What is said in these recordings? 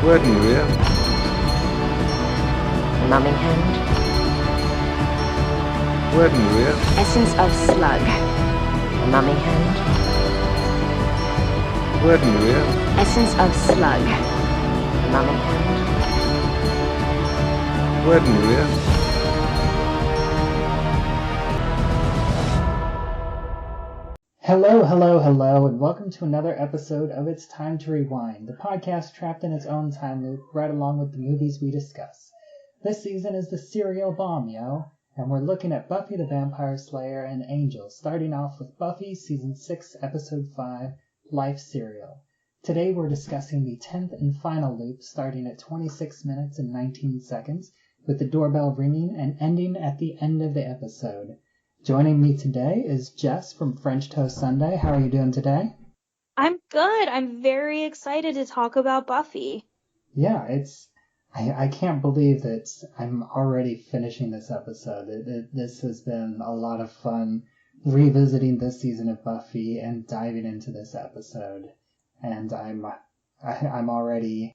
Word new here. Numbing hand. Word new here. Essence of slug. Numbing hand. Word new here. Essence of slug. Numbing hand. Word new here. Hello, hello, hello, and welcome to another episode of It's Time to Rewind, the podcast trapped in its own time loop right along with the movies we discuss. This season is the serial bomb, yo, and we're looking at Buffy the Vampire Slayer and Angel, starting off with Buffy Season 6, Episode 5, Life Serial. Today we're discussing the 10th and final loop starting at 26 minutes and 19 seconds, with the doorbell ringing and ending at the end of the episode. Joining me today is Jess from French Toast Sunday. How are you doing today? I'm good. I'm very excited to talk about Buffy. Yeah, I can't believe that I'm already finishing this episode. This has been a lot of fun revisiting this season of Buffy and diving into this episode. And I'm already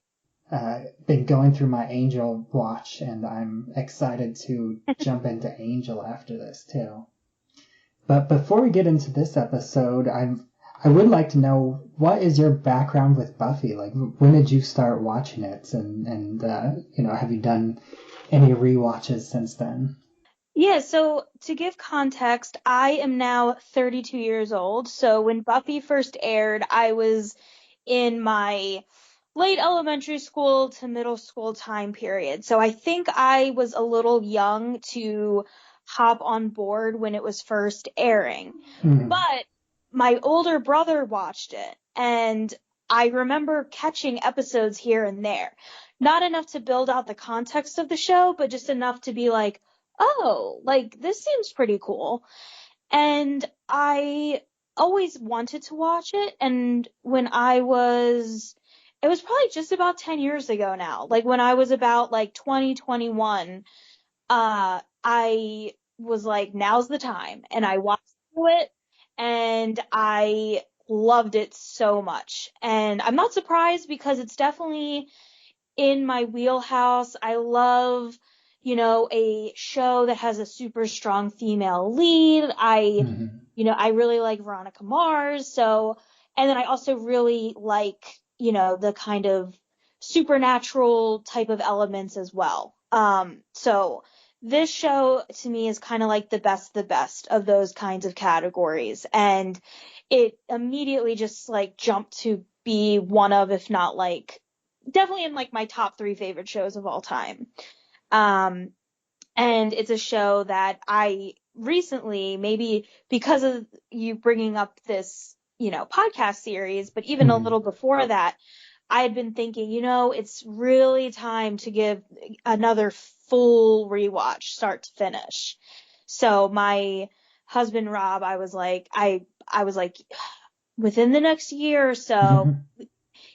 been going through my Angel watch, and I'm excited to jump into Angel after this too. But before we get into this episode, I would like to know, what is your background with Buffy? Like, when did you start watching it? And have you done any rewatches since then? Yeah, so to give context, I am now 32 years old. So when Buffy first aired, I was in my late elementary school to middle school time period. So I think I was a little young to hop on board when it was first airing. But my older brother watched it, and I remember catching episodes here and there. Not enough to build out the context of the show, but just enough to be like, oh, like, this seems pretty cool. And I always wanted to watch it, and it was probably just about 10 years ago now. Like, when I was about, 2021, I was like, now's the time. And I watched it, and I loved it so much. And I'm not surprised, because it's definitely in my wheelhouse. I love, a show that has a super strong female lead. I really like Veronica Mars. So, and then I also really like, the kind of supernatural type of elements as well. So this show to me is kind of like the best of those kinds of categories. And it immediately just jumped to be one of, if not definitely in my top 3 favorite shows of all time. And it's a show that I recently, maybe because of you bringing up this, podcast series, but even a little before that, I had been thinking, it's really time to give another full rewatch, start to finish. So my husband, Rob, I was like, within the next year or so.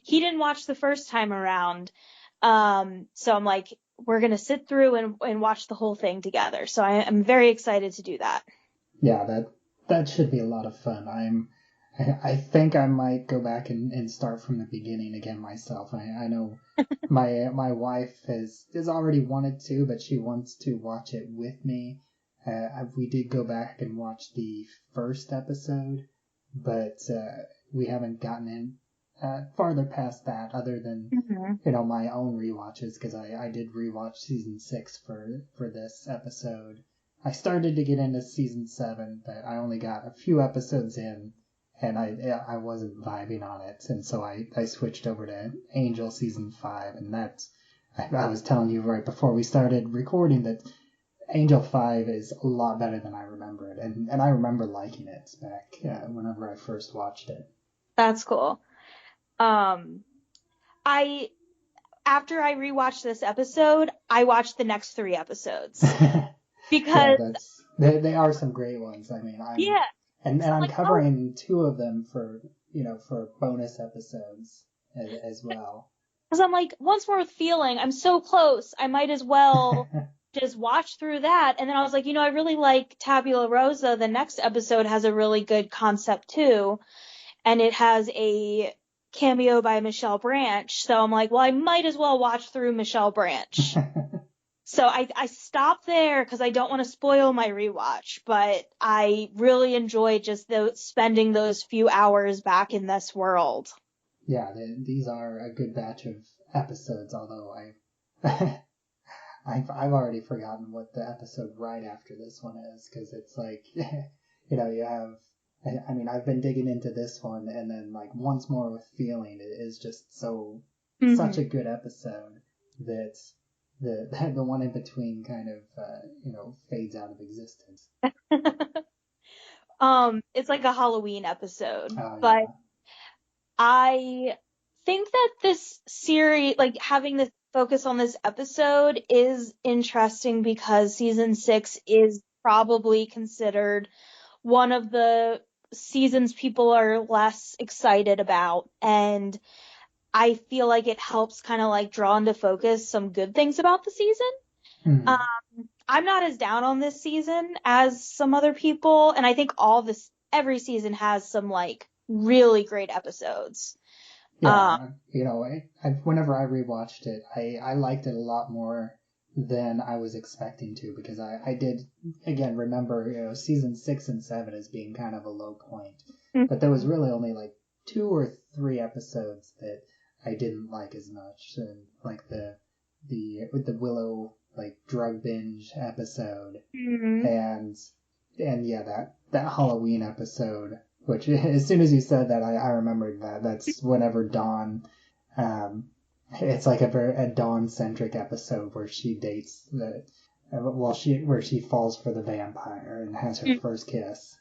He didn't watch the first time around. So I'm like, we're going to sit through and watch the whole thing together. So I'm very excited to do that. Yeah, that should be a lot of fun. I think I might go back and start from the beginning again myself. I know my wife has already wanted to, but she wants to watch it with me. We did go back and watch the first episode, but we haven't gotten in farther past that, other than my own rewatches, because I did rewatch season 6 for this episode. I started to get into season 7, but I only got a few episodes in, and I wasn't vibing on it, and so I switched over to Angel season 5, and I was telling you right before we started recording that Angel 5 is a lot better than I remember it, and I remember liking it back whenever I first watched it. That's cool. After I rewatched this episode, I watched the next 3 episodes. Because they are some great ones. I mean, I'm covering 2 of them for bonus episodes as well. Because I'm like, Once More with Feeling, I'm so close, I might as well just watch through that. And then I was like, I really like Tabula Rosa. The next episode has a really good concept too, and it has a cameo by Michelle Branch. So I'm like, well, I might as well watch through Michelle Branch. So I stopped there because I don't want to spoil my rewatch, but I really enjoyed just spending those few hours back in this world. Yeah, these are a good batch of episodes, although I've already forgotten what the episode right after this one is, because it's like, you know, you have, I mean, I've been digging into this one, and then like Once More with Feeling is just such a good episode that the one in between kind of, you know, fades out of existence. It's like a Halloween episode, Oh, but yeah. I think that this series, like having the focus on this episode, is interesting because season 6 is probably considered one of the seasons people are less excited about. And I feel like it helps kind of like draw into focus some good things about the season. Hmm. I'm not as down on this season as some other people, and I think every season has some like really great episodes. Yeah, you know, whenever I rewatched it, I liked it a lot more than I was expecting to, because I did, again, remember, you know, season 6 and 7 as being kind of a low point. But there was really only like 2 or 3 episodes that I didn't like as much, and like with the Willow like drug binge episode, Mm-hmm. and yeah, that Halloween episode, which as soon as you said that, I remembered that. That's whenever Dawn, it's like a Dawn centric episode where she dates where she falls for the vampire and has her first kiss.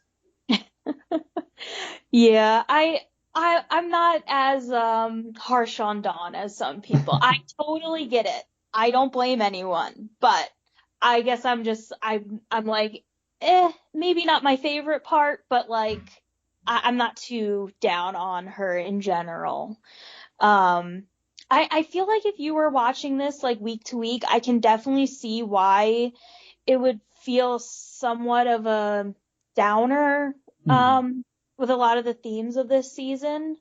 Yeah, I'm not as harsh on Dawn as some people. I totally get it. I don't blame anyone, but I guess I'm like, maybe not my favorite part, but like I'm not too down on her in general. Um, I feel like if you were watching this like week to week, I can definitely see why it would feel somewhat of a downer, with a lot of the themes of this season,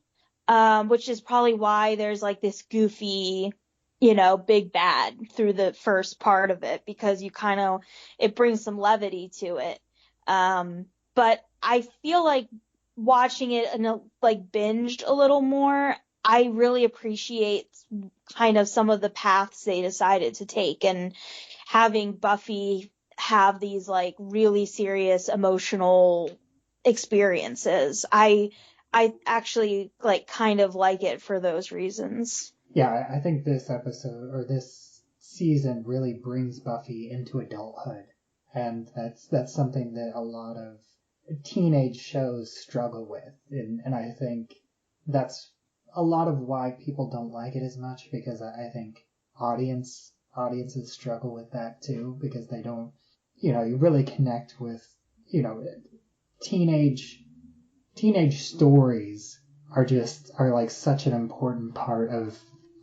which is probably why there's like this goofy, big bad through the first part of it, because it brings some levity to it. But I feel like watching it and like binged a little more, I really appreciate kind of some of the paths they decided to take, and having Buffy have these like really serious emotional experiences. I actually like kind of like it for those reasons. Yeah, I think this episode or this season really brings Buffy into adulthood, and that's something that a lot of teenage shows struggle with, and I think that's a lot of why people don't like it as much, because I think audiences struggle with that too, because they don't, you know, you really connect with, you know, teenage stories are like such an important part of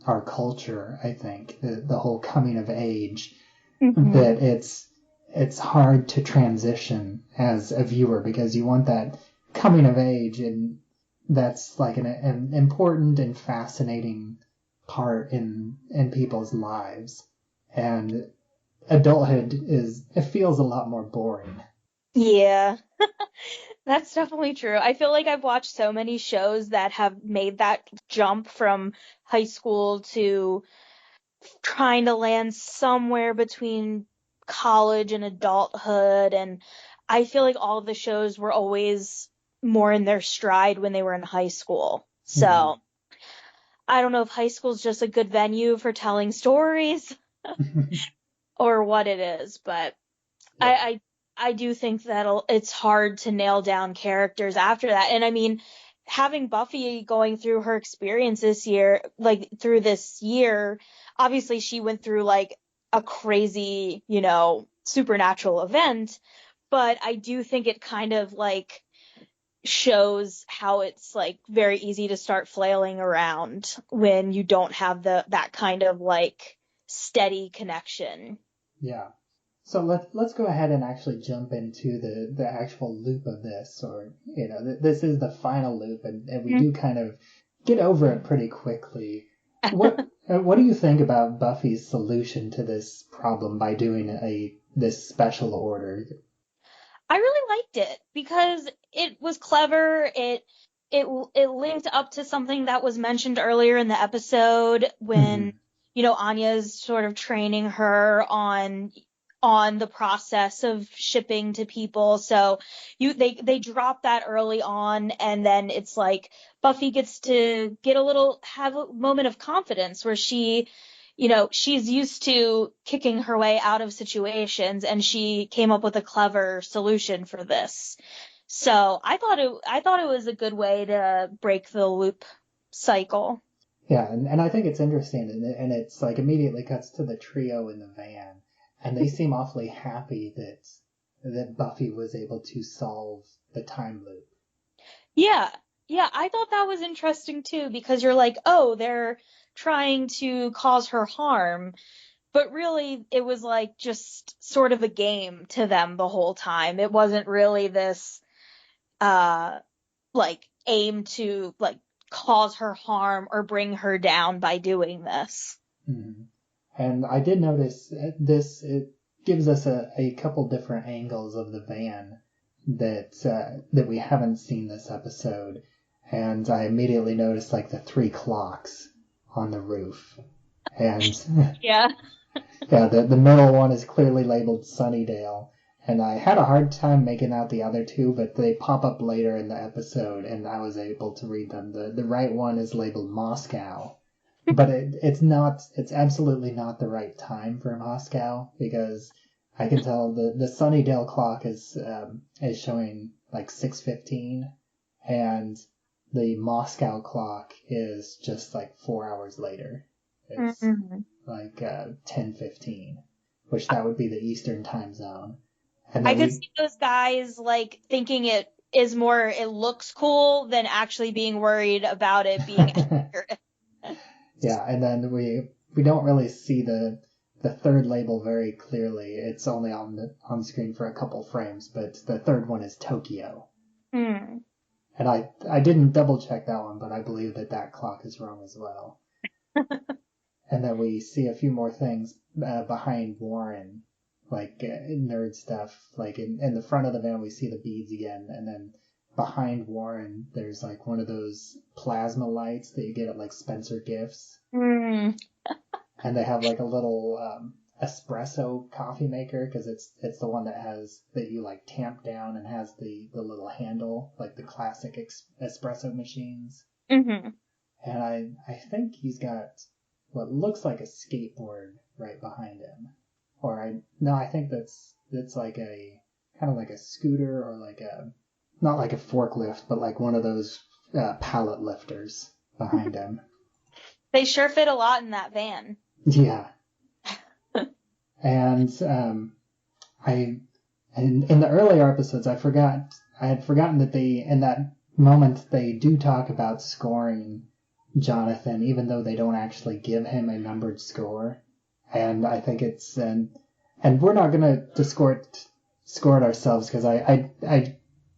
our culture. I think the whole coming of age, that it's hard to transition as a viewer, because you want that coming of age, and that's like an important and fascinating part in people's lives, and adulthood it feels a lot more boring. Yeah, that's definitely true. I feel like I've watched so many shows that have made that jump from high school to trying to land somewhere between college and adulthood, and I feel like all of the shows were always more in their stride when they were in high school. So I don't know if high school is just a good venue for telling stories or what it is, but Yeah. I do think that it's hard to nail down characters after that. And I mean, having Buffy going through her experience this year, like through this year, obviously she went through like a crazy, supernatural event, but I do think it kind of like shows how it's like very easy to start flailing around when you don't have that kind of like steady connection. Yeah. So let's go ahead and actually jump into the actual loop of this, or, you know, this is the final loop, and we do kind of get over it pretty quickly. What do you think about Buffy's solution to this problem by doing this special order? I really liked it because it was clever. It linked up to something that was mentioned earlier in the episode when, Anya's sort of training her on the process of shipping to people. So they drop that early on, and then it's like Buffy gets to have a moment of confidence where she's used to kicking her way out of situations, and she came up with a clever solution for this. So I thought it was a good way to break the loop cycle. Yeah, and I think it's interesting, and it's like immediately cuts to the trio in the van, and they seem awfully happy that Buffy was able to solve the time loop. Yeah, I thought that was interesting too, because you're like, oh, they're trying to cause her harm, but really it was like just sort of a game to them the whole time. It wasn't really this like aim to like cause her harm or bring her down by doing this. Mm-hmm. And I did notice it gives us a couple different angles of the van that we haven't seen this episode. And I immediately noticed like the 3 clocks on the roof. And yeah, the middle one is clearly labeled Sunnydale. And I had a hard time making out the other two, but they pop up later in the episode, and I was able to read them. The right one is labeled Moscow, but it's absolutely not the right time for Moscow, because I can tell the Sunnydale clock is showing like 6:15, and the Moscow clock is just like 4 hours later. It's like 10:15, which that would be the Eastern time zone. And I could see those guys like thinking it looks cool than actually being worried about it being accurate. Yeah, and then we don't really see the third label very clearly. It's only on screen for a couple frames, but the third one is Tokyo. And I didn't double check that one, but I believe that clock is wrong as well. And then we see a few more things behind Warren, like nerd stuff. Like in the front of the van, we see the beads again, and then behind Warren, there's like one of those plasma lights that you get at like Spencer Gifts. And they have like a little espresso coffee maker, because it's the one that you like tamp down and has the little handle, like the classic espresso machines. And I think he's got what looks like a skateboard right behind him. I think that's like a kind of like a scooter, or like not like a forklift, but like one of those pallet lifters behind him. They sure fit a lot in that van. Yeah. And in the earlier episodes, I had forgotten that in that moment they do talk about scoring Jonathan, even though they don't actually give him a numbered score. And I think it's and we're not gonna score it ourselves, because I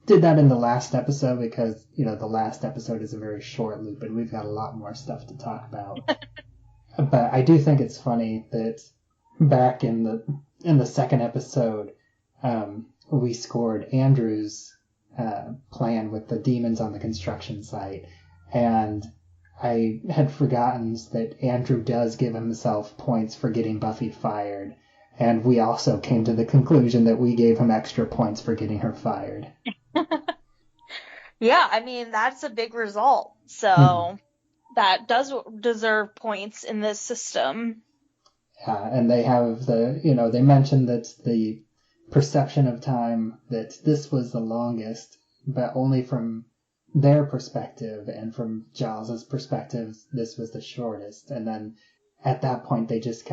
did that in the last episode, because the last episode is a very short loop and we've got a lot more stuff to talk about. But I do think it's funny that back in the second episode, we scored Andrew's plan with the demons on the construction site, and I had forgotten that Andrew does give himself points for getting Buffy fired, and we also came to the conclusion that we gave him extra points for getting her fired. Yeah, I mean, that's a big result, so that does deserve points in this system. And they have they mentioned that the perception of time, that this was the longest, but only from their perspective, and from Giles's perspective, this was the shortest. And then at that point, they just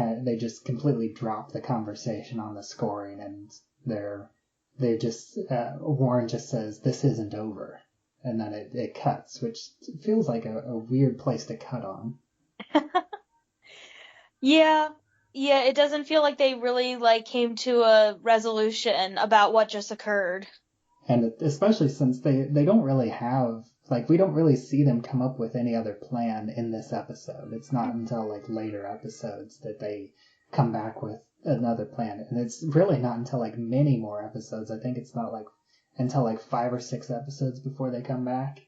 completely drop the conversation on the scoring, and Warren just says, "This isn't over," and then it cuts, which feels like a weird place to cut on. Yeah, it doesn't feel like they really came to a resolution about what just occurred. And especially since they don't really have like we don't really see them come up with any other plan in this episode. It's not until like later episodes that they come back with another plan, and it's really not until like many more episodes. I think it's not like until like 5 or 6 episodes before they come back.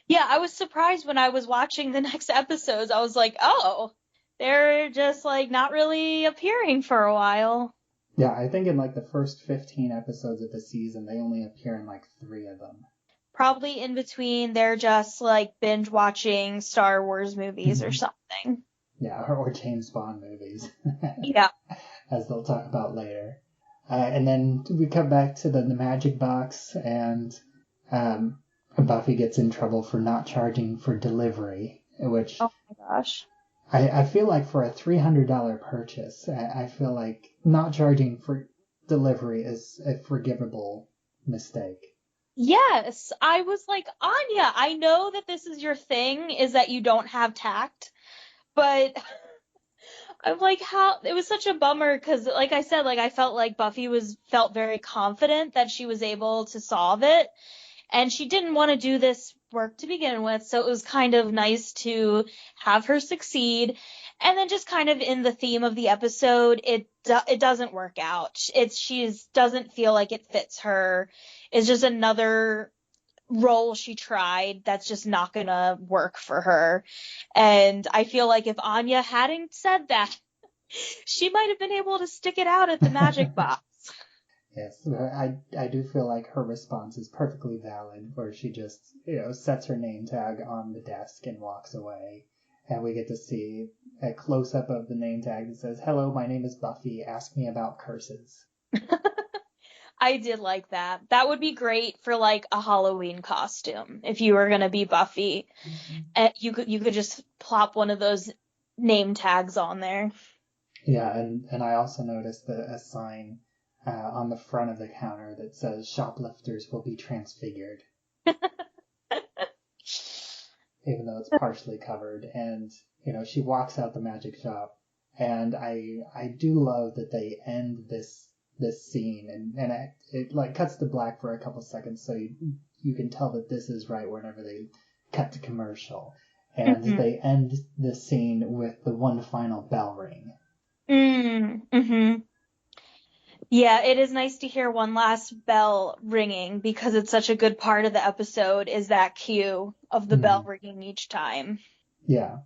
Yeah, I was surprised when I was watching the next episodes. I was like, oh, they're just like not really appearing for a while. Yeah, I think in like the first 15 episodes of the season, they only appear in like 3 of them. Probably in between, they're just like binge watching Star Wars movies or something. Yeah, or James Bond movies. Yeah. As they'll talk about later. And then we come back to the magic box, and Buffy gets in trouble for not charging for delivery, which Oh my gosh. I feel like for a $300 purchase, I feel like not charging for delivery is a forgivable mistake. Yes, I was like, Anya, I know that this is your thing, is that you don't have tact, but I'm like, how it was such a bummer because, like I said, like I felt like Buffy felt very confident that she was able to solve it, and she didn't want to do this work to begin with, so it was kind of nice to have her succeed. And then just kind of in the theme of the episode, it doesn't work out. She doesn't feel like it fits her. It's just another role she tried that's just not gonna work for her. And I feel like if Anya hadn't said that, she might have been able to stick it out at the magic box. Yes, I do feel like her response is perfectly valid, where she just, sets her name tag on the desk and walks away. And we get to see a close-up of the name tag that says, "Hello, my name is Buffy. Ask me about curses." I did like that. That would be great for like a Halloween costume if you were gonna be Buffy. You could just plop one of those name tags on there. Yeah, and I also noticed a sign on the front of the counter that says shoplifters will be transfigured, even though it's partially covered. And she walks out the magic shop, and I do love that they end this scene, and it like cuts to black for a couple seconds, so you can tell that this is right whenever they cut to commercial, and they end the scene with the one final bell ring. Mm-hmm. Yeah, it is nice to hear one last bell ringing because it's such a good part of the episode is that cue of the bell ringing each time. Yeah,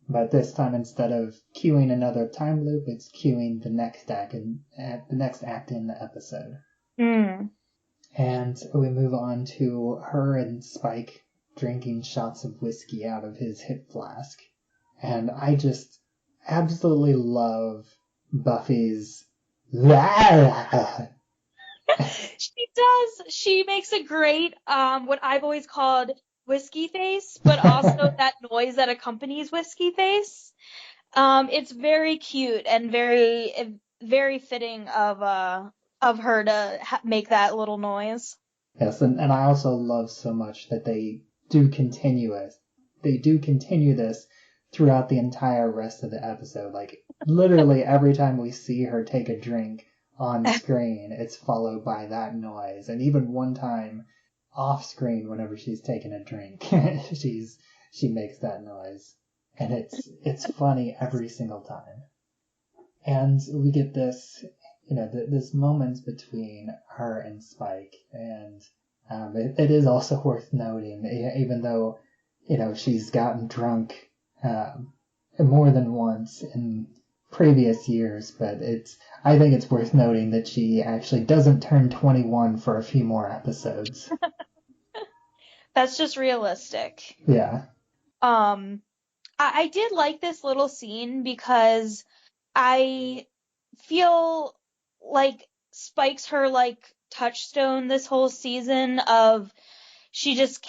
but this time instead of cueing another time loop, it's cueing the next act in the episode. And we move on to her and Spike drinking shots of whiskey out of his hip flask. And I just absolutely love Buffy's She does. She makes a great, what I've always called whiskey face, but also that noise that accompanies whiskey face. It's very cute and very, very fitting of her to make that little noise. Yes, and I also love so much that they do continue this throughout the entire rest of the episode. Like literally every time we see her take a drink on screen, it's followed by that noise. And even one time off screen, whenever she's taking a drink, she makes that noise. And it's funny every single time. And we get this, this moments between her and Spike, and it is also worth noting, even though, she's gotten drunk more than once in previous years, but I think it's worth noting that she actually doesn't turn 21 for a few more episodes. That's just realistic. Yeah. I did like this little scene because I feel like Spike's her like touchstone this whole season of she just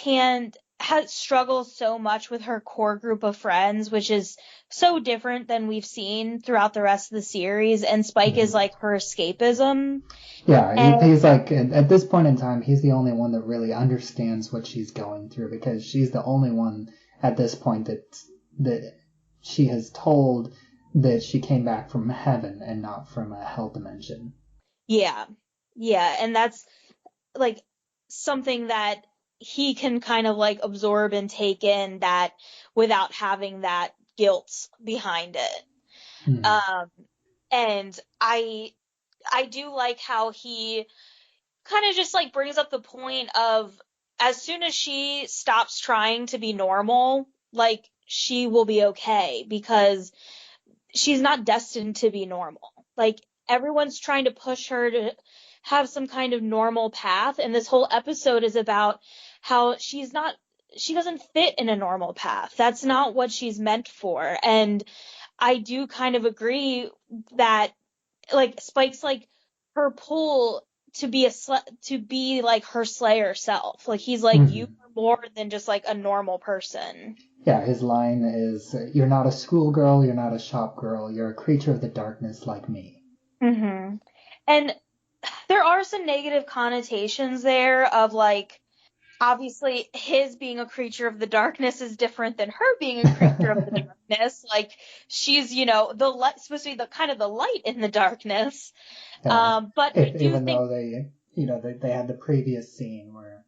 struggles so much with her core group of friends, which is so different than we've seen throughout the rest of the series, and Spike is like her escapism. Yeah, he's like, at this point in time, he's the only one that really understands what she's going through, because she's the only one at this point that she has told that she came back from heaven and not from a hell dimension. Yeah, and that's like something that he can kind of like absorb and take in that without having that guilt behind it. Hmm. And I do like how he kind of just like brings up the point of as soon as she stops trying to be normal, like she will be okay because she's not destined to be normal. Like everyone's trying to push her to have some kind of normal path, and this whole episode is about how she doesn't fit in a normal path. That's not what she's meant for. And I do kind of agree that like Spike's like her pull to be to be like her Slayer self. Like he's like you Hmm. are more than just like a normal person. Yeah, his line is, "You're not a schoolgirl, you're not a shop girl, you're a creature of the darkness like me." Mm-hmm. And there are some negative connotations there of like obviously his being a creature of the darkness is different than her being a creature of the darkness. Like she's, the light supposed to be the kind of the light in the darkness. Yeah, But I do even think though they had the previous scene where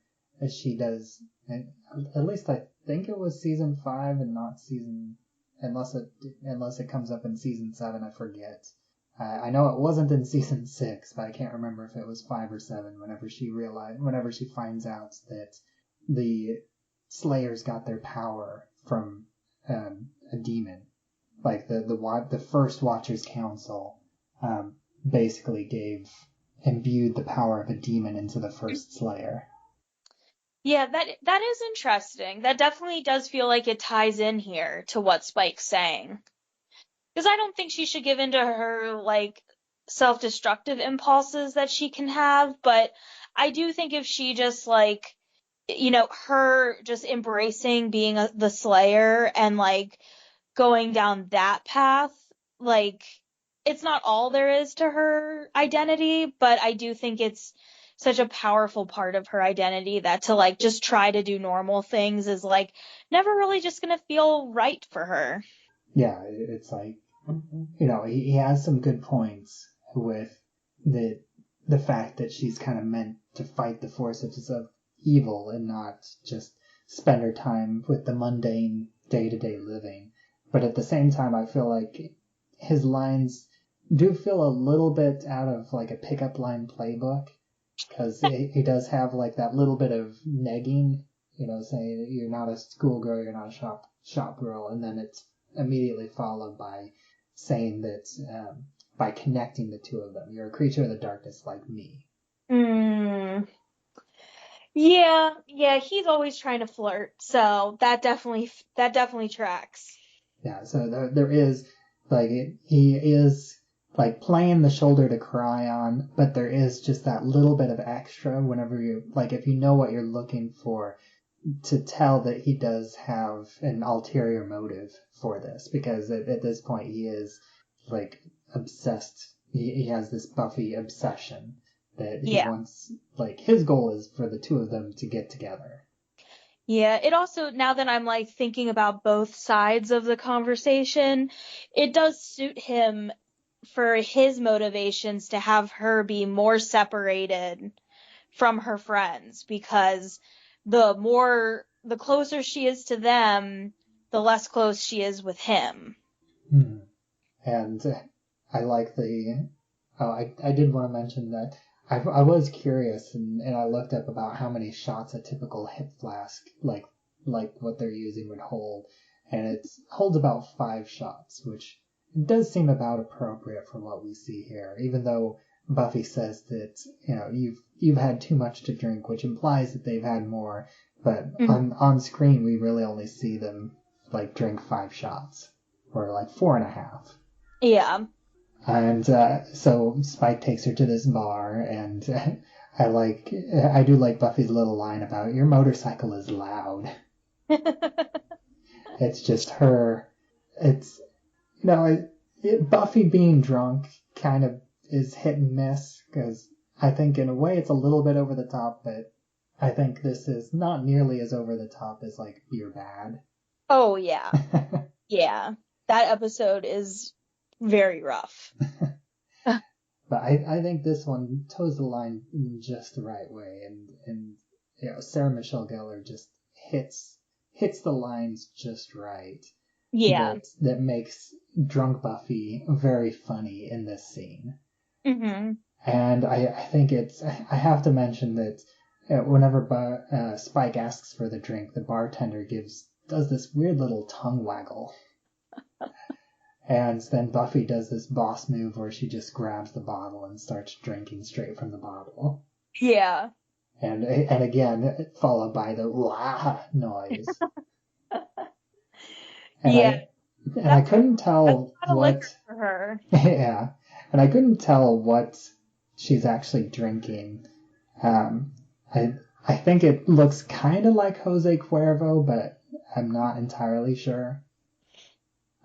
she does, and at least I think it was season 5 and not season, unless it comes up in season 7, I forget. I know it wasn't in season 6, but I can't remember if it was 5 or 7. Whenever she finds out that the Slayers got their power from a demon, like the first Watchers Council. Basically imbued the power of a demon into the first Slayer. yeah, that is interesting. That definitely does feel like it ties in here to what Spike's saying. Because I don't think she should give in to her like self-destructive impulses that she can have, but I do think if she just like her just embracing being the Slayer and like going down that path, like it's not all there is to her identity, but I do think it's such a powerful part of her identity that to like just try to do normal things is like never really just gonna feel right for her. Yeah, it's like, he has some good points with the the fact that she's kind of meant to fight the forces of evil and not just spend her time with the mundane day-to-day living. But at the same time, I feel like his lines do feel a little bit out of like a pickup line playbook, because he does have like that little bit of negging, saying you're not a schoolgirl, you're not a shop girl, and then it's immediately followed by saying that, by connecting the two of them, you're a creature of the darkness like me. Mm. Yeah, he's always trying to flirt, so that definitely tracks. Yeah, so there is like he is like playing the shoulder to cry on, but there is just that little bit of extra whenever you like, if you know what you're looking for, to tell that he does have an ulterior motive for this, because at this point he is like obsessed. He has this Buffy obsession that he Yeah. wants, like his goal is for the two of them to get together. Yeah, it also, now that I'm like thinking about both sides of the conversation, it does suit him for his motivations to have her be more separated from her friends because the closer she is to them, the less close she is with him. Hmm. And I like the. Oh, I did want to mention that I was curious, and I looked up about how many shots a typical hip flask, like what they're using, would hold, and it holds about 5 shots, which does seem about appropriate for what we see here. Even though Buffy says that you've had too much to drink, which implies that they've had more, but Mhm. on screen we really only see them like drink 5 shots, or like 4.5. Yeah. And so Spike takes her to this bar, and I do like Buffy's little line about your motorcycle is loud. It's just her. It's Buffy being drunk kind of is hit and miss, because I think in a way it's a little bit over the top, but I think this is not nearly as over the top as like Beer Bad. Oh yeah. Yeah. That episode is very rough. But I think this one toes the line in just the right way, and Sarah Michelle Gellar just hits the lines just right. Yeah. That makes drunk Buffy very funny in this scene. Mm-hmm. And I think I have to mention that whenever Spike asks for the drink, the bartender does this weird little tongue waggle. And then Buffy does this boss move where she just grabs the bottle and starts drinking straight from the bottle. Yeah. And again, followed by the wah noise. And Yeah. I couldn't tell That's a lot of liquor for her. Yeah, and I couldn't tell what she's actually drinking. I think it looks kind of like Jose Cuervo, but I'm not entirely sure.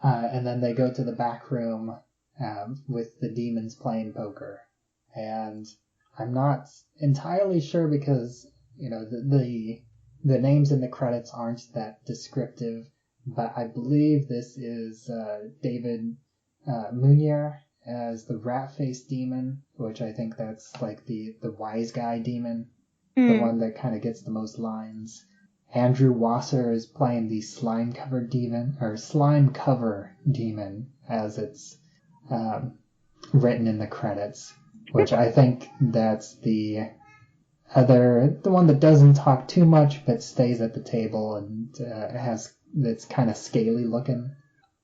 And then they go to the back room with the demons playing poker, and I'm not entirely sure because the names in the credits aren't that descriptive, but I believe this is David Munier as the rat-faced demon, which I think that's like the wise guy demon, the one that kind of gets the most lines. Andrew Wasser is playing the slime cover demon, as it's written in the credits, which I think that's the one that doesn't talk too much but stays at the table and that's kind of scaly looking.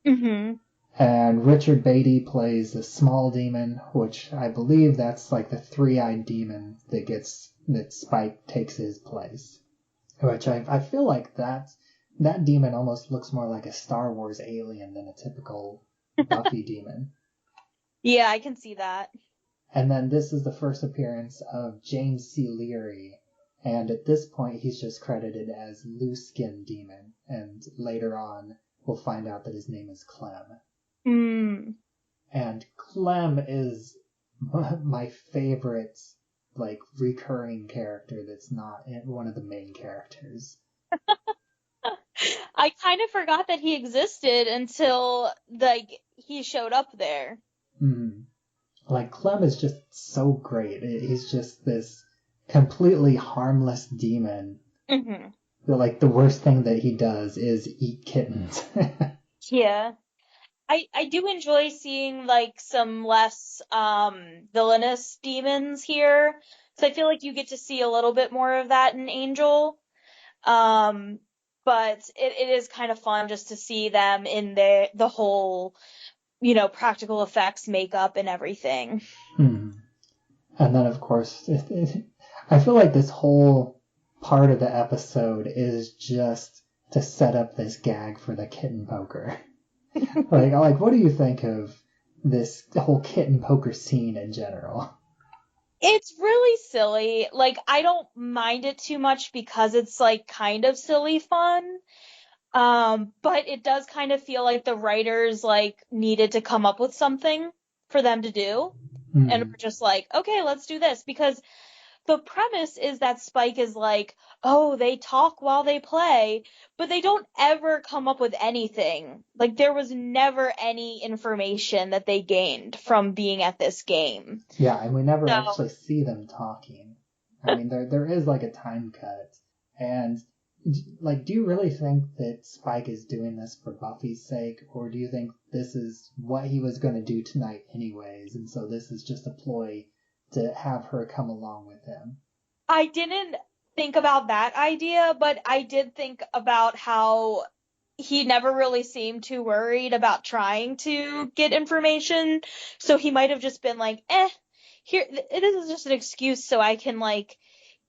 Mm-hmm. And Richard Beatty plays the small demon, which I believe that's like the three-eyed demon that Spike takes his place. Which I feel like that demon almost looks more like a Star Wars alien than a typical Buffy demon. Yeah, I can see that. And then this is the first appearance of James C. Leary, and at this point he's just credited as Loose Skin Demon, and later on we'll find out that his name is Clem. And Clem is my favorite recurring character that's not one of the main characters. I kind of forgot that he existed until he showed up there. Clem is just so great. He's just this completely harmless demon. The worst thing that he does is eat kittens. Yeah. I do enjoy seeing some less villainous demons here. So I feel like you get to see a little bit more of that in Angel. But it is kind of fun just to see them in the whole, practical effects, makeup, and everything. And then, of course, I feel like this whole part of the episode is just to set up this gag for the kitten poker. What do you think of this whole kitten poker scene in general? It's really silly. I don't mind it too much because it's kind of silly fun. But it does kind of feel like the writers needed to come up with something for them to do. And we're just okay, let's do this. Because the premise is that Spike is oh, they talk while they play, but they don't ever come up with anything. There was never any information that they gained from being at this game. Yeah, and we never actually see them talking. I mean, there is a time cut. And do you really think that Spike is doing this for Buffy's sake, or do you think this is what he was going to do tonight anyways, and so this is just a ploy to have her come along with him? I didn't think about that idea, but I did think about how he never really seemed too worried about trying to get information, so he might have just been here, this is just an excuse so I can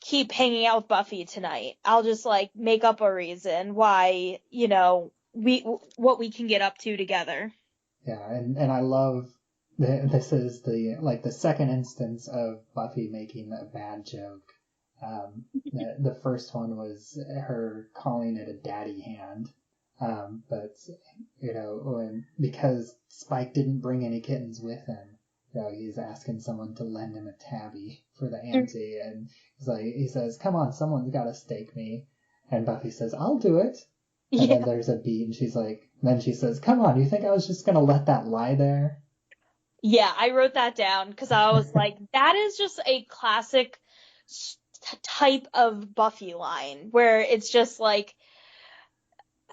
keep hanging out with Buffy tonight. I'll just make up a reason why, what we can get up to together. Yeah, and I love this is the second instance of Buffy making a bad joke. The first one was her calling it a daddy hand. But because Spike didn't bring any kittens with him, he's asking someone to lend him a tabby for the ante, and he says, "Come on, someone's got to stake me," and Buffy says, "I'll do it." And then there's a beat, and then she says, "Come on, you think I was just gonna let that lie there?" Yeah, I wrote that down because I was that is just a classic type of Buffy line where it's just like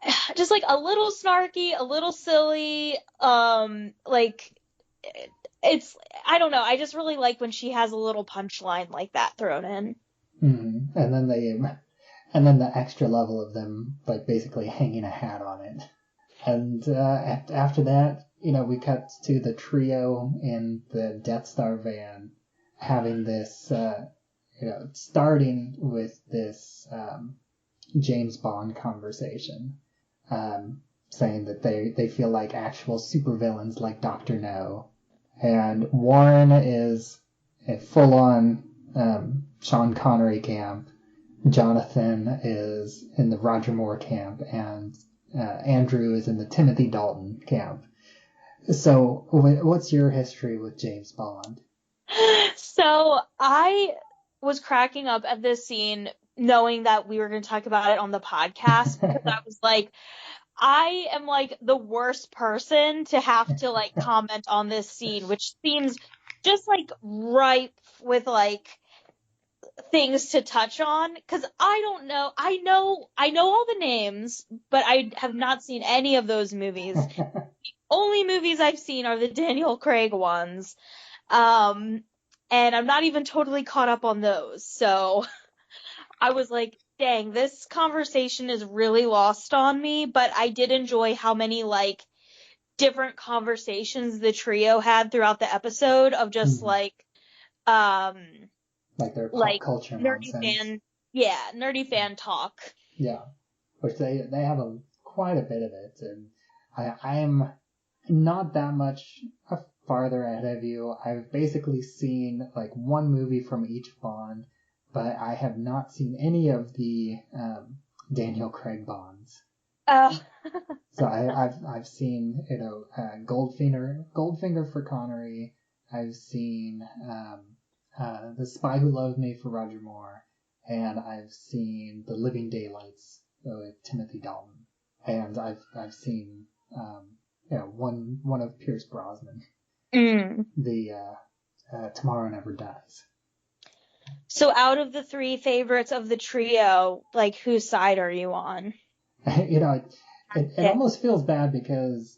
a little snarky, a little silly, like it's I don't know. I just really like when she has a little punchline like that thrown in. Mm-hmm. And then the extra level of them like basically hanging a hat on it. And after that, we cut to the trio in the Death Star van having this, starting with this James Bond conversation, saying that they feel like actual supervillains like Dr. No. And Warren is a full-on Sean Connery camp. Jonathan is in the Roger Moore camp, and Andrew is in the Timothy Dalton camp. So, what's your history with James Bond? So, I was cracking up at this scene knowing that we were going to talk about it on the podcast because I was like, I am like the worst person to have to like comment on this scene, which seems just like ripe with like things to touch on because I don't know. I know all the names, but I have not seen any of those movies. The only movies I've seen are the Daniel Craig ones. And I'm not even totally caught up on those. So I was like, dang, this conversation is really lost on me, but I did enjoy how many like different conversations the trio had throughout the episode of just like their pop culture nonsense. Nerdy fan talk. Yeah, which they have quite a bit of it, and I'm not that much farther ahead of you. I've basically seen like one movie from each Bond, but I have not seen any of the Daniel Craig Bonds. So I've seen Goldfinger for Connery. I've seen The Spy Who Loved Me for Roger Moore, and I've seen The Living Daylights with Timothy Dalton, and I've seen one of Pierce Brosnan, the Tomorrow Never Dies. So out of the three favorites of the trio, like whose side are you on? It almost feels bad because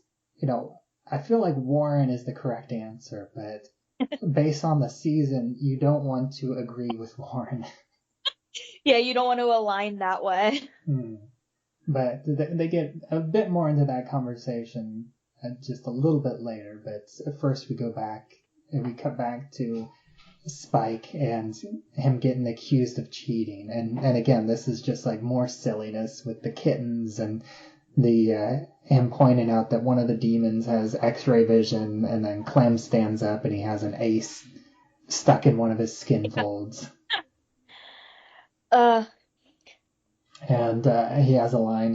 I feel like Warren is the correct answer, but based on the season, you don't want to agree with Warren. Yeah, you don't want to align that way. But they get a bit more into that conversation just a little bit later. But first we cut back to Spike and him getting accused of cheating. And again, this is just like more silliness with the kittens and the him pointing out that one of the demons has X-ray vision, and then Clem stands up and he has an ace stuck in one of his skin folds. And he has a line,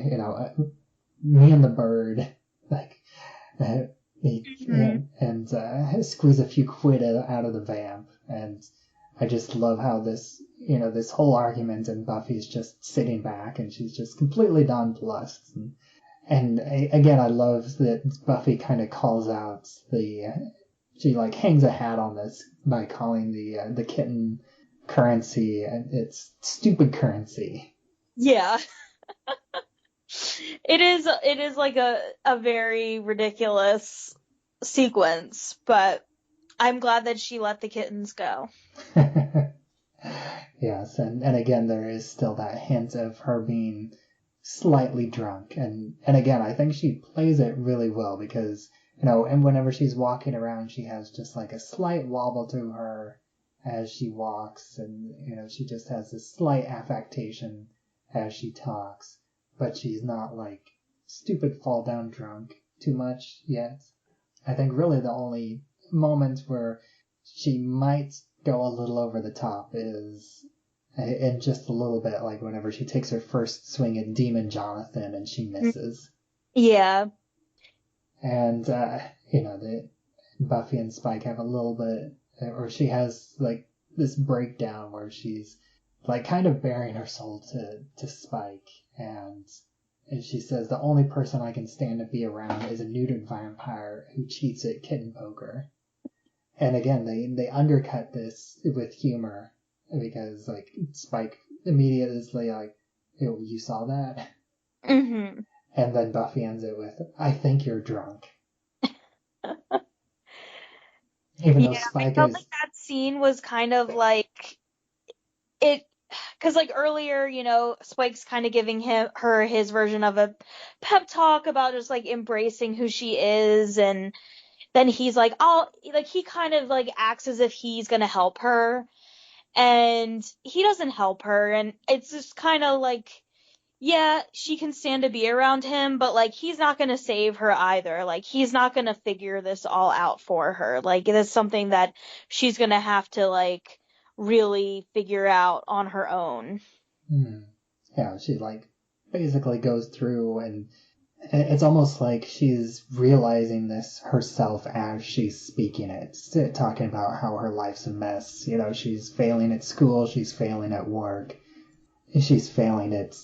me and the bird, like, and squeeze a few quid out of the vamp. And I just love how this whole argument, and Buffy's just sitting back and she's just completely nonplussed. And again, I love that Buffy kind of calls out she like hangs a hat on this by calling the kitten currency, and it's stupid currency. Yeah. It is like a very ridiculous sequence, but I'm glad that she let the kittens go. Yes, and again, there is still that hint of her being slightly drunk, and again, I think she plays it really well because, and whenever she's walking around, she has just like a slight wobble to her as she walks, and, she just has this slight affectation as she talks, but she's not like stupid fall down drunk too much yet. I think really the only moment where she might go a little over the top is in just a little bit, like whenever she takes her first swing at Demon Jonathan and she misses. Yeah. And, the Buffy and Spike have a little bit, or she has like this breakdown where she's like kind of bearing her soul to Spike, and she says the only person I can stand to be around is a neutered vampire who cheats at kitten poker. And again, they undercut this with humor, because like Spike immediately is like, "Ew, you saw that?" Mm-hmm. And then Buffy ends it with, "I think you're drunk." Even though Yeah, I Spike felt is, like that scene was kind of like it, because like earlier, Spike's kind of giving her his version of a pep talk about just like embracing who she is, and then he's like, he kind of like acts as if he's gonna help her, and he doesn't help her, and it's just kind of like, yeah, she can stand to be around him, but like he's not gonna save her either. Like he's not gonna figure this all out for her. Like it is something that she's gonna have to like really figure out on her own. yeah, she like basically goes through, and it's almost like she's realizing this herself as she's speaking it, talking about how her life's a mess. She's failing at school, she's failing at work, she's failing at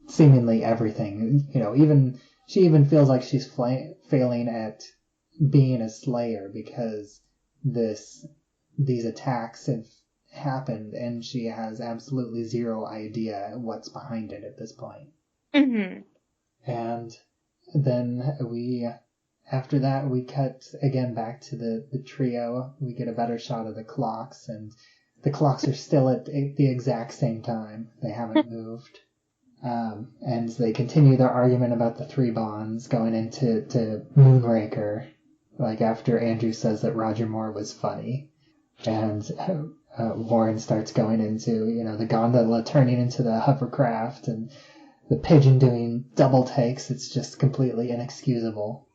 seemingly everything. Even she even feels like she's failing at being a slayer because these attacks have happened, and she has absolutely zero idea what's behind it at this point. Mm-hmm. And then after that, we cut again back to the trio. We get a better shot of the clocks, and the clocks are still at the exact same time. They haven't moved. And they continue their argument about the three bonds going into Moonraker, like after Andrew says that Roger Moore was funny. And Warren starts going into, the gondola turning into the hovercraft, and the pigeon doing double takes. It's just completely inexcusable.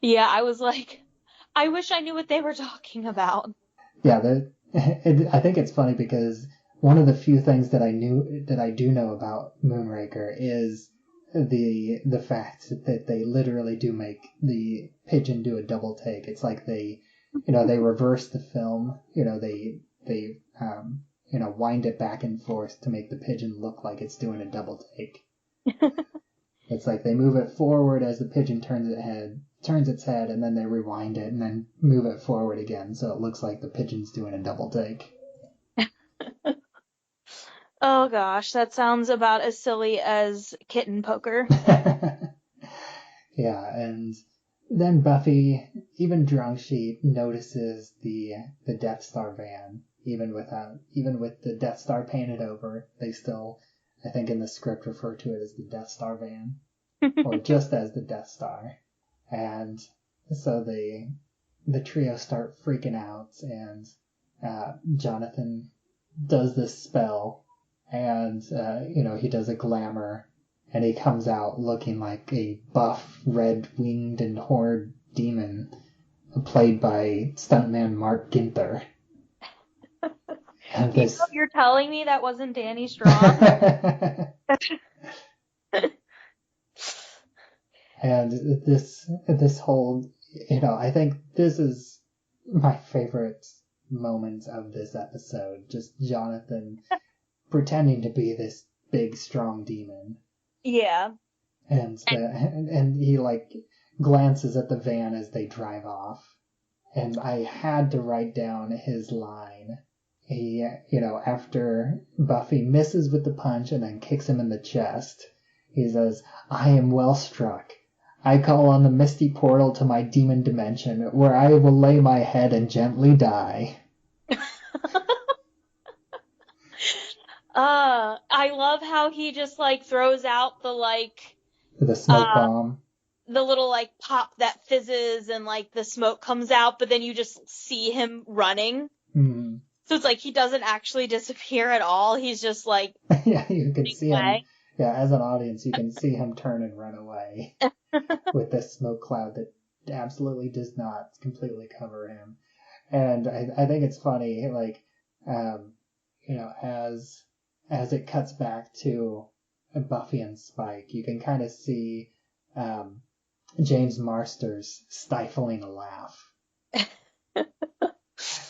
Yeah, I was like, I wish I knew what they were talking about. Yeah, I think it's funny because one of the few things that I do know about Moonraker is the fact that they literally do make the pigeon do a double take. It's like they reverse the film. They wind it back and forth to make the pigeon look like it's doing a double take. It's like they move it forward as the pigeon turns its head, and then they rewind it and then move it forward again, so it looks like the pigeon's doing a double take. Oh gosh, that sounds about as silly as kitten poker. Yeah, and then Buffy, even drunk, she notices the Death Star van, even with the Death Star painted over. They still, I think in the script, refer to it as the Death Star van, or just as the Death Star. And so the trio start freaking out, and Jonathan does this spell, and he does a glamour, and he comes out looking like a buff, red-winged and horned demon, played by stuntman Mark Ginther. And You're telling me that wasn't Danny Strong? And this whole, I think this is my favorite moment of this episode. Just Jonathan pretending to be this big, strong demon. Yeah. And he like glances at the van as they drive off. And I had to write down his line. He, after Buffy misses with the punch and then kicks him in the chest, he says, "I am well struck. I call on the misty portal to my demon dimension, where I will lay my head and gently die." I love how he just like throws out The smoke bomb. the little like pop that fizzes and like the smoke comes out, but then you just see him running. Mm-hmm. So it's like he doesn't actually disappear at all. He's just like Yeah, you can see him. away. Yeah, as an audience, you can see him turn and run away with this smoke cloud that absolutely does not completely cover him. And I think it's funny, like, as it cuts back to Buffy and Spike, you can kind of see James Marsters stifling a laugh.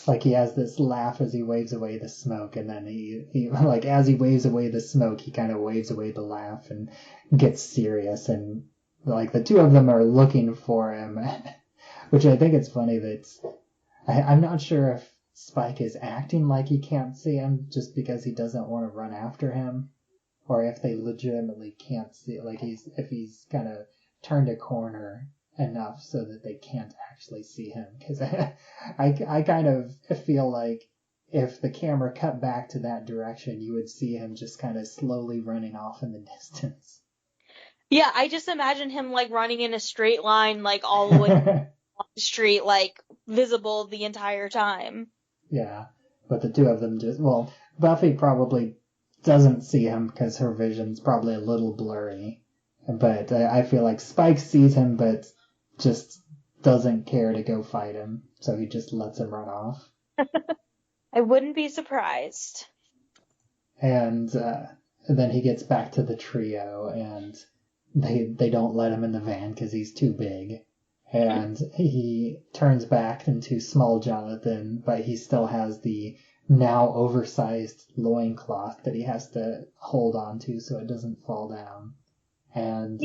Like he has this laugh as he waves away the smoke, and then he like as he waves away the smoke, he kind of waves away the laugh and gets serious, and like the two of them are looking for him, which I think it's funny that I'm not sure if Spike is acting like he can't see him just because he doesn't want to run after him, or if they legitimately can't see, like if he's kind of turned a corner enough so that they can't actually see him. Because I kind of feel like if the camera cut back to that direction, you would see him just kind of slowly running off in the distance. Yeah, I just imagine him like running in a straight line, like all the way down the street, like visible the entire time. Yeah, but the two of them just, well, Buffy probably doesn't see him because her vision's probably a little blurry. But I feel like Spike sees him, but just doesn't care to go fight him, so he just lets him run off. I wouldn't be surprised. And then he gets back to the trio, and they don't let him in the van because he's too big. And he turns back into small Jonathan, but he still has the now oversized loincloth that he has to hold on to so it doesn't fall down. And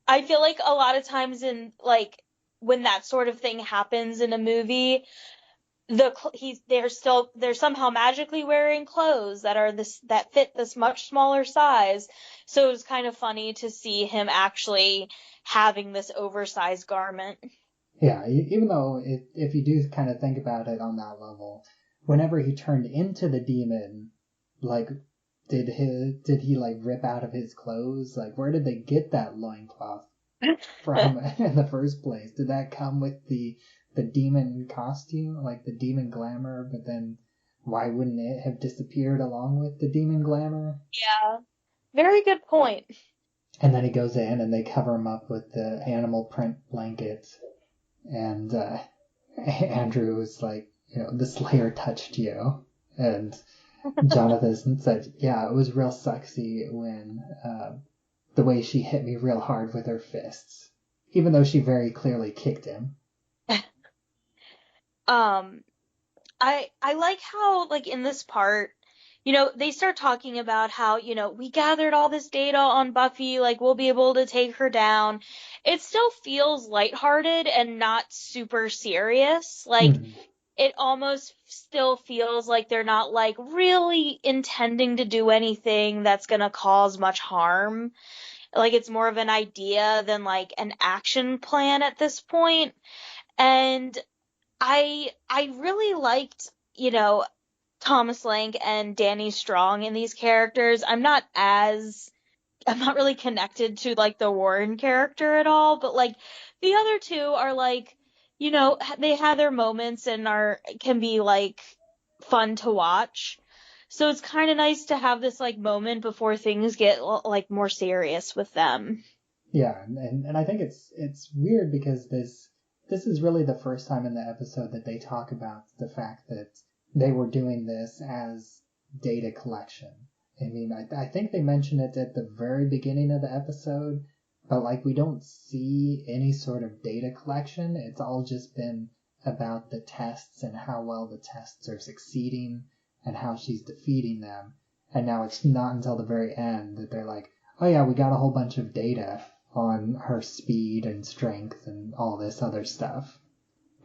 I feel like a lot of times in like when that sort of thing happens in a movie, they're somehow magically wearing clothes that fit this much smaller size. So it was kind of funny to see him actually having this oversized garment. yeah, even though if you do kind of think about it on that level, whenever he turned into the demon, like, did he like rip out of his clothes? Like, where did they get that loincloth from in the first place? Did that come with the demon costume, like the demon glamour? But then why wouldn't it have disappeared along with the demon glamour? Yeah, very good point. And then he goes in and they cover him up with the animal print blanket. And Andrew was like, the Slayer touched you. And Jonathan said, yeah, it was real sexy when the way she hit me real hard with her fists. Even though she very clearly kicked him. I like how, like, in this part, they start talking about how, we gathered all this data on Buffy, like, we'll be able to take her down. It still feels lighthearted and not super serious. Like, it almost still feels like they're not, like, really intending to do anything that's gonna cause much harm. Like, it's more of an idea than, like, an action plan at this point. And I really liked, Thomas Lank and Danny Strong in these characters. I'm not really connected to like the Warren character at all, but like the other two are like, they have their moments and can be like fun to watch. So it's kind of nice to have this like moment before things get like more serious with them. Yeah, and I think it's weird because this is really the first time in the episode that they talk about the fact that they were doing this as data collection. I mean, I think they mention it at the very beginning of the episode, but like we don't see any sort of data collection. It's all just been about the tests and how well the tests are succeeding and how she's defeating them. And now it's not until the very end that they're like, oh yeah, we got a whole bunch of data on her speed and strength and all this other stuff.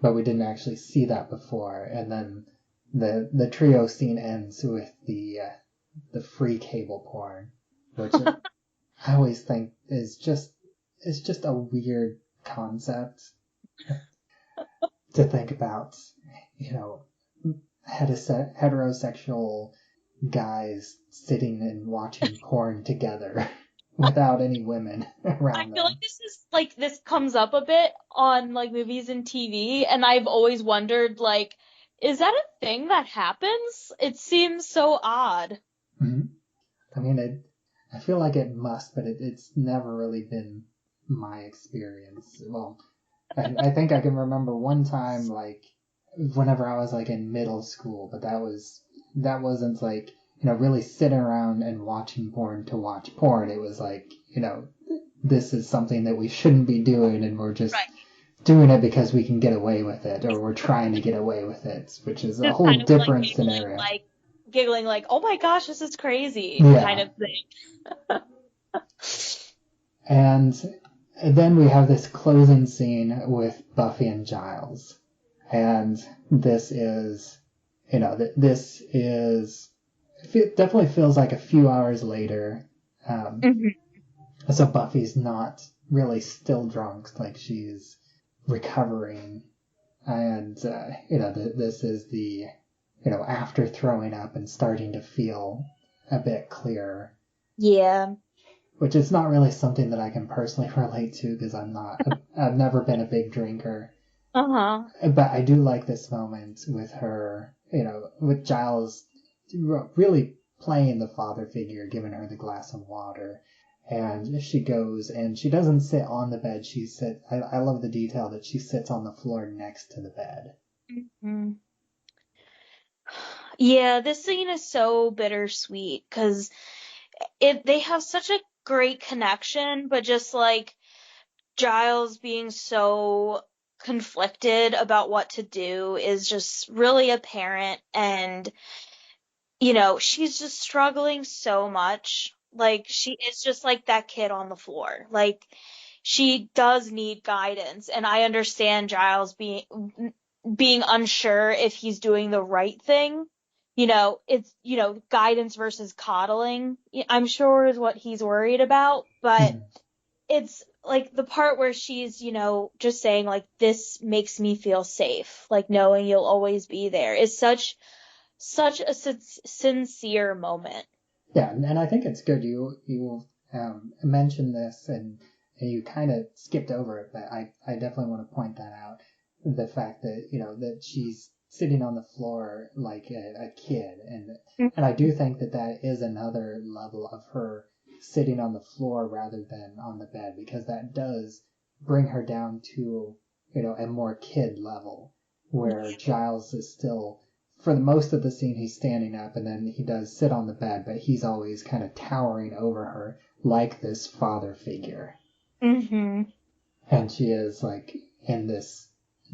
But we didn't actually see that before. And then the trio scene ends with the free cable porn, which I always think is just a weird concept to think about. Heterosexual guys sitting and watching porn together. Without any women around them. I feel like this comes up a bit on like movies and TV, and I've always wondered, like, is that a thing that happens? It seems so odd. Mm-hmm. I mean, I feel like it must, but it's never really been my experience. Well, I think I can remember one time, like, whenever I was like in middle school, but that wasn't like, really sitting around and watching porn to watch porn. It was like, this is something that we shouldn't be doing, and we're just doing it because we can get away with it, or we're trying to get away with it, which is a whole different scenario. Giggling like, oh my gosh, this is crazy, kind of thing. And then we have this closing scene with Buffy and Giles. And this is, this is, it definitely feels like a few hours later. So Buffy's not really still drunk, like she's recovering. And, this is the, after throwing up and starting to feel a bit clearer. Yeah. Which is not really something that I can personally relate to because I've never been a big drinker. Uh-huh. But I do like this moment with her, with Giles really playing the father figure, giving her the glass of water. And she goes and she doesn't sit on the bed. She sits, I love the detail that she sits on the floor next to the bed. Mm-hmm. Yeah, this scene is so bittersweet because they have such a great connection, but just like Giles being so conflicted about what to do is just really apparent. And, she's just struggling so much. Like, she is just like that kid on the floor. Like, she does need guidance. And I understand Giles being unsure if he's doing the right thing. It's, guidance versus coddling, I'm sure is what he's worried about. But it's like the part where she's, just saying like, this makes me feel safe, like knowing you'll always be there is such a sincere moment. Yeah, and I think it's good you mentioned this and you kind of skipped over it, but I definitely want to point that out. The fact that that she's sitting on the floor like a kid, and I do think that is another level of her sitting on the floor rather than on the bed, because that does bring her down to a more kid level, where Giles is still, for the most of the scene, he's standing up, and then he does sit on the bed, but he's always kind of towering over her like this father figure. Mm-hmm. And she is like in this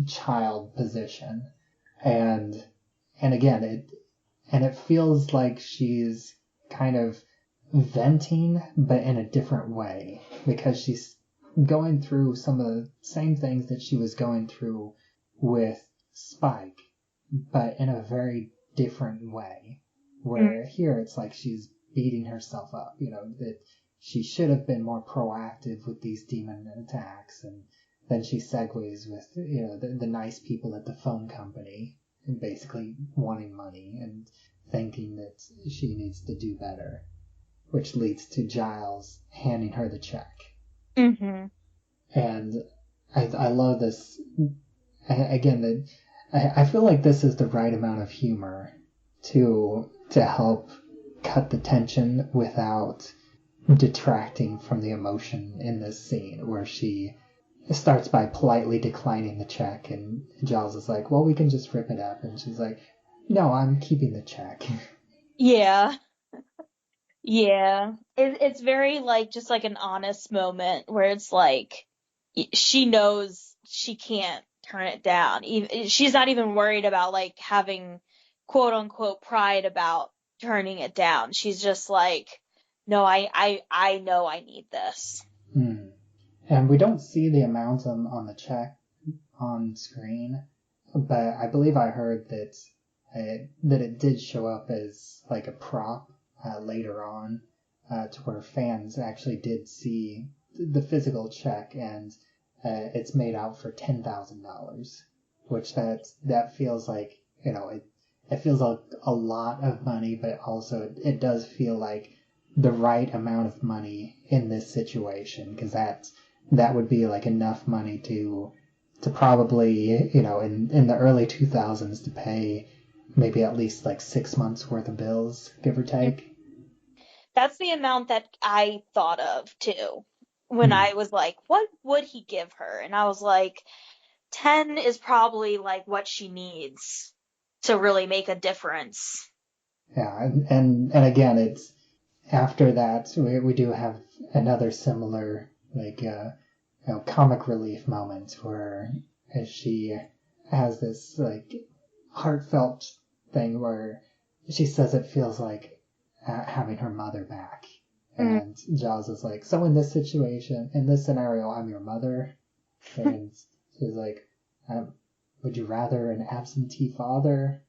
child position, and again it feels like she's kind of venting, but in a different way, because she's going through some of the same things that she was going through with Spike, but in a very different way. Where here it's like she's beating herself up, that she should have been more proactive with these demon attacks, and then she segues with, the nice people at the phone company, and basically wanting money and thinking that she needs to do better, which leads to Giles handing her the check. Mm-hmm. And I love this. Again, that I feel like this is the right amount of humor to help cut the tension without detracting from the emotion in this scene, where she starts by politely declining the check, and Giles is like, well, we can just rip it up, and she's like, no, I'm keeping the check. Yeah. Yeah. It's very like just like an honest moment where it's like she knows she can't turn it down. She's not even worried about like having quote unquote pride about turning it down. She's just like, no, I know I need this. And we don't see the amount on the check on screen, but I believe I heard that it did show up as like a prop later on, to where fans actually did see the physical check, and it's made out for $10,000, which that feels like, it feels like a lot of money, but also it does feel like the right amount of money in this situation, because that would be like enough money to probably, in the early 2000s, to pay maybe at least like 6 months worth of bills, give or take. That's the amount that I thought of too when I was like, what would he give her? And I was like, 10 is probably like what she needs to really make a difference. Yeah, and again, it's after that we do have another similar like comic relief moment where she has this like heartfelt thing where she says it feels like having her mother back, and Giles is like, so in this situation, in this scenario, I'm your mother, and she's like, would you rather an absentee father?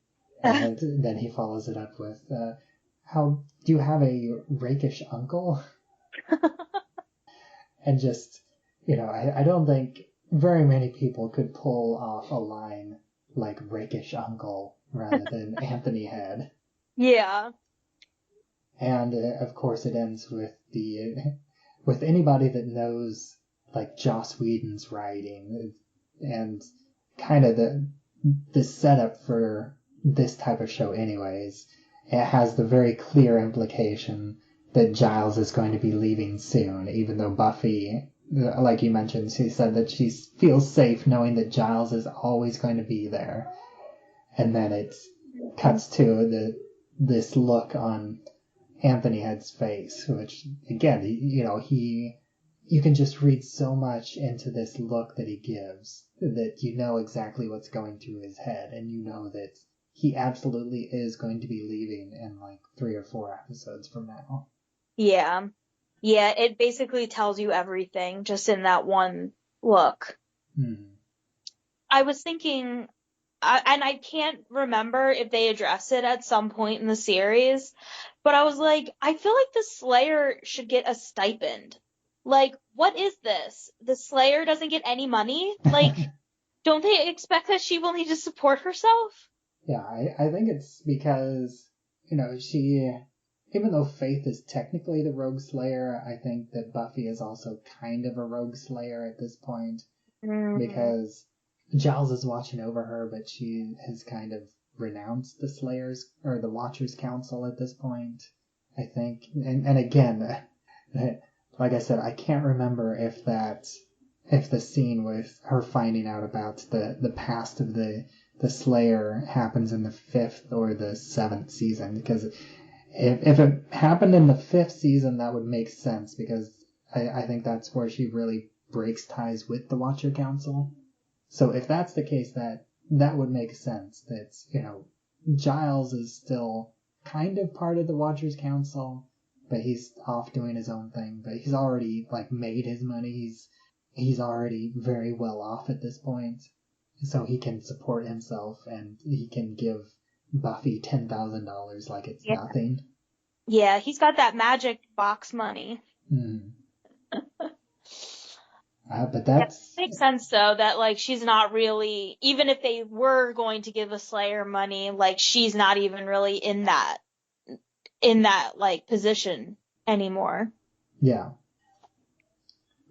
And then he follows it up with, how do you have a rakish uncle? And just, I don't think very many people could pull off a line like rakish uncle rather than Anthony had. Yeah. And of course it ends with anybody that knows like Joss Whedon's writing and kind of the setup for this type of show anyways. It has the very clear implication that Giles is going to be leaving soon, even though Buffy, like you mentioned, she said that she feels safe knowing that Giles is always going to be there. And then it cuts to this look on Anthony Head's face, which again, you can just read so much into this look that he gives that you know exactly what's going through his head, and you know that he absolutely is going to be leaving in like 3 or 4 episodes from now. Yeah. Yeah, it basically tells you everything just in that one look. I was thinking, and I can't remember if they address it at some point in the series, but I was like, I feel like the Slayer should get a stipend. Like, what is this? The Slayer doesn't get any money? Like, don't they expect that she will need to support herself? Yeah, I think it's because, she, even though Faith is technically the Rogue Slayer, I think that Buffy is also kind of a Rogue Slayer at this point. Because Giles is watching over her, but she has kind of renounced the Slayers, or the Watchers Council at this point, I think. And again, like I said, I can't remember if the scene with her finding out about the past of the Slayer happens in the 5th or the 7th season, because if it happened in the 5th season, that would make sense, because I think that's where she really breaks ties with the Watcher Council. So if that's the case, that would make sense. That, Giles is still kind of part of the Watchers Council, but he's off doing his own thing. But he's already like made his money. He's already very well off at this point, so he can support himself and he can give Buffy $10,000 like it's nothing. Yeah, he's got that magic box money. But that's... It makes sense, though, that, like, she's not really, even if they were going to give a Slayer money, like, she's not even really in that, like, position anymore. Yeah.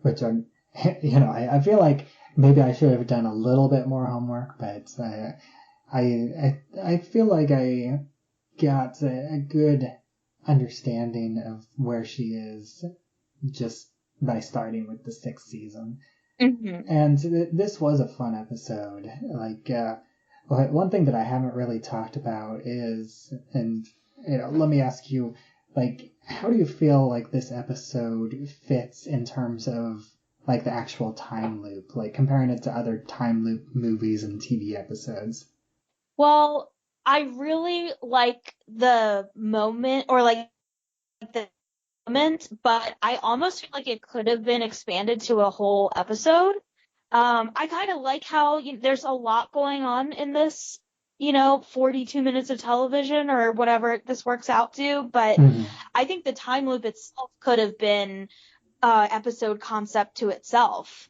Which I feel like maybe I should have done a little bit more homework, but I feel like I got a good understanding of where she is just by starting with the 6th season. And this was a fun episode. Like, one thing that I haven't really talked about is, and let me ask you, like, how do you feel like this episode fits in terms of like the actual time loop, like comparing it to other time loop movies and TV episodes? Well, I really like the moment, or like the moment, but I almost feel like it could have been expanded to a whole episode. I kind of like how there's a lot going on in this, 42 minutes of television or whatever this works out to, but I think the time loop itself could have been episode concept to itself.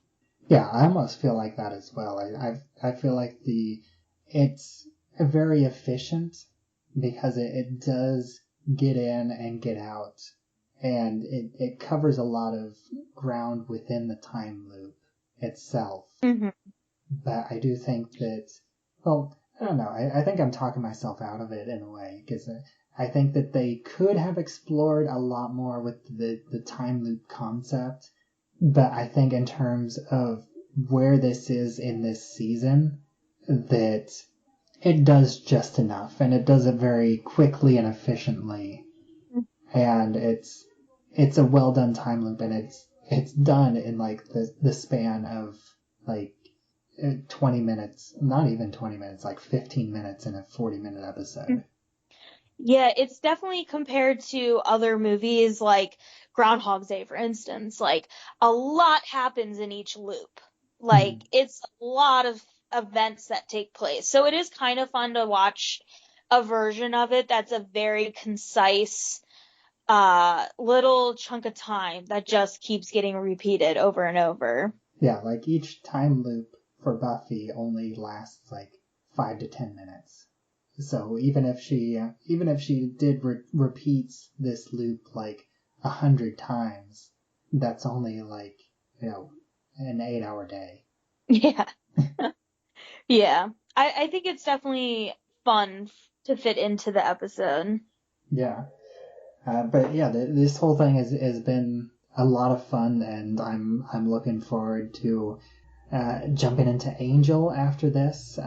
Yeah, I almost feel like that as well. I feel like it's very efficient because it does get in and get out, and it covers a lot of ground within the time loop itself. But I do think that, well, I don't know, I think I'm talking myself out of it in a way, because I think that they could have explored a lot more with the time loop concept, but I think in terms of where this is in this season, that it does just enough, and it does it very quickly and efficiently, and it's a well done time loop, and it's done in like the span of like 20 minutes, not even 20 minutes, like 15 minutes in a 40-minute episode. Yeah, it's definitely compared to other movies like Groundhog's Day, for instance. Like, a lot happens in each loop. Like, it's a lot of events that take place. So it is kind of fun to watch a version of it that's a very concise little chunk of time that just keeps getting repeated over and over. Yeah, like each time loop for Buffy only lasts like 5 to 10 minutes. So even if she did repeats this loop like 100 times, that's only like, an 8-hour day. Yeah. Yeah. I think it's definitely fun to fit into the episode. Yeah. But yeah, this whole thing has been a lot of fun, and I'm looking forward to jumping into Angel after this.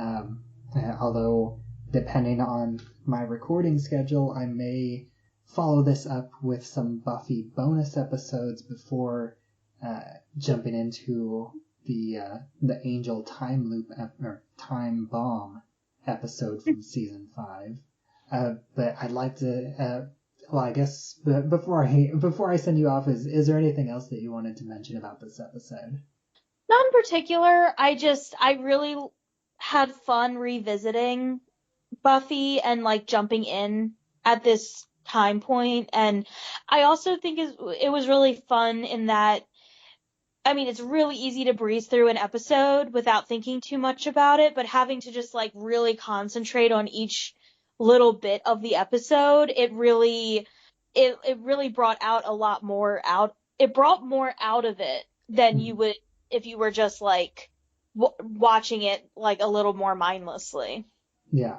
Although, depending on my recording schedule, I may follow this up with some Buffy bonus episodes before jumping into the Angel time loop or time bomb episode from season 5. But I'd like to. Well, I guess before I send you off, is there anything else that you wanted to mention about this episode? Not in particular. I really had fun revisiting Buffy and like jumping in at this time point. And I also think it was really fun in that, I mean, it's really easy to breeze through an episode without thinking too much about it, but having to just like really concentrate on each little bit of the episode, it really brought out a lot more out. It brought more out of it than you would if you were just like watching it like a little more mindlessly. Yeah,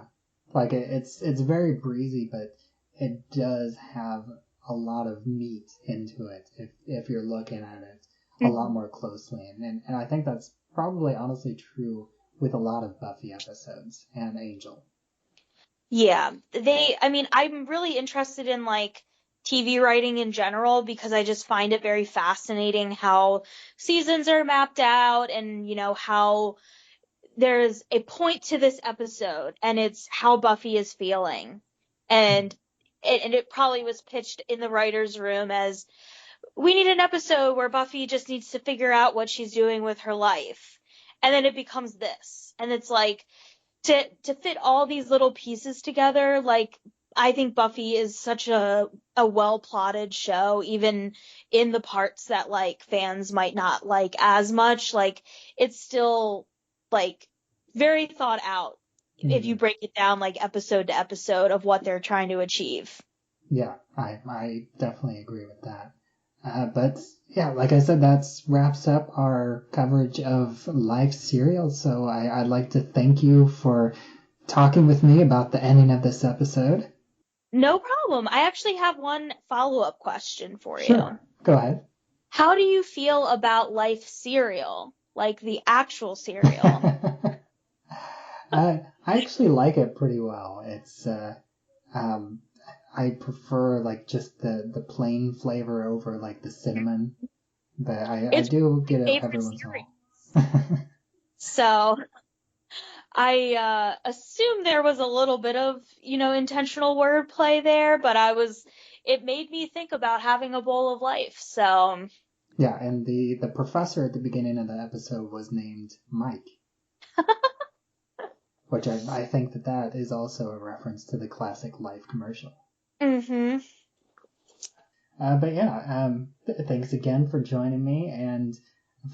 like it's very breezy, but it does have a lot of meat into it if you're looking at it a lot more closely, and I think that's probably honestly true with a lot of Buffy episodes and Angel. Yeah, I mean, I'm really interested in like TV writing in general because I just find it very fascinating how seasons are mapped out and, how there's a point to this episode and it's how Buffy is feeling. And it probably was pitched in the writer's room as we need an episode where Buffy just needs to figure out what she's doing with her life. And then it becomes this. And it's like to fit all these little pieces together, like I think Buffy is such a well plotted show, even in the parts that like fans might not like as much. Like it's still like very thought out if you break it down like episode to episode of what they're trying to achieve. Yeah, I definitely agree with that. But yeah, like I said, that wraps up our coverage of live serial. So I'd like to thank you for talking with me about the ending of this episode. No problem. I actually have one follow-up question for you. Sure, go ahead. How do you feel about life cereal? Like the actual cereal? I actually like it pretty well. It's I prefer like just the plain flavor over like the cinnamon, but I do get it every once in a while. So I assume there was a little bit of, intentional wordplay there, but it made me think about having a bowl of life. So yeah, and the professor at the beginning of the episode was named Mike. Which I think that is also a reference to the classic Life commercial. Mm-hmm. But yeah, thanks again for joining me, and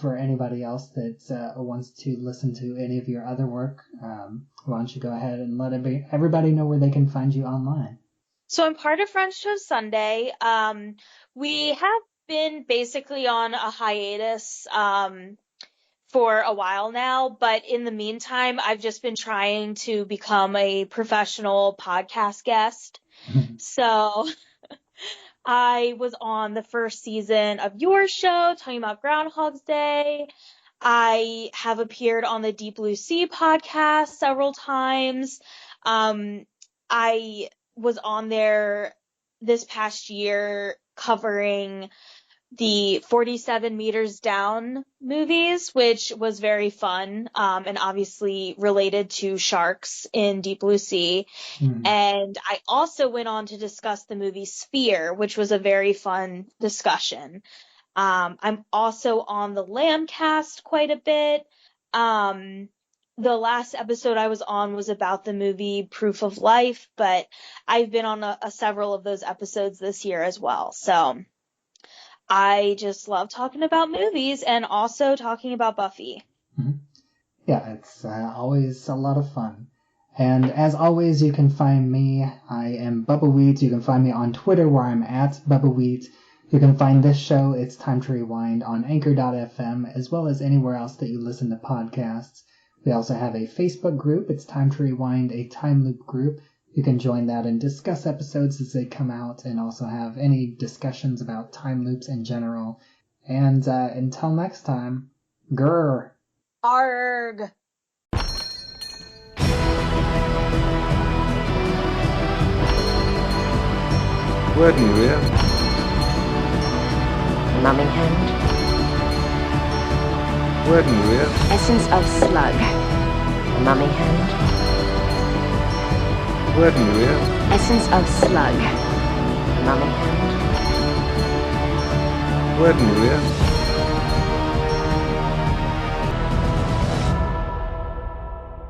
for anybody else that wants to listen to any of your other work, why don't you go ahead and let everybody know where they can find you online. So I'm part of French Toast Sunday. We have been basically on a hiatus for a while now, but in the meantime, I've just been trying to become a professional podcast guest. So I was on the first season of your show talking about Groundhog's Day. I have appeared on the Deep Blue Sea podcast several times. I was on there this past year covering the 47 Meters Down movies, which was very fun, and obviously related to sharks in Deep Blue Sea. And I also went on to discuss the movie Sphere, which was a very fun discussion. I'm also on the Lambcast quite a bit. the last episode I was on was about the movie Proof of Life, but I've been on several of those episodes this year as well. So I just love talking about movies and also talking about Buffy. Mhm. Yeah, it's always a lot of fun. And as always, you can find me. I am Bubbawheat. You can find me on Twitter where I'm at Bubbawheat. You can find this show, It's Time to Rewind, on Anchor.fm, as well as anywhere else that you listen to podcasts. We also have a Facebook group, It's Time to Rewind, a time loop group. You can join that and discuss episodes as they come out, and also have any discussions about time loops in general. And until next time, grr. Arg! Werden wir? Numbing hand. Werden wir? Essence of slug. Numbing hand. Werden wir? Essence of slug. Numbing hand. Werden wir?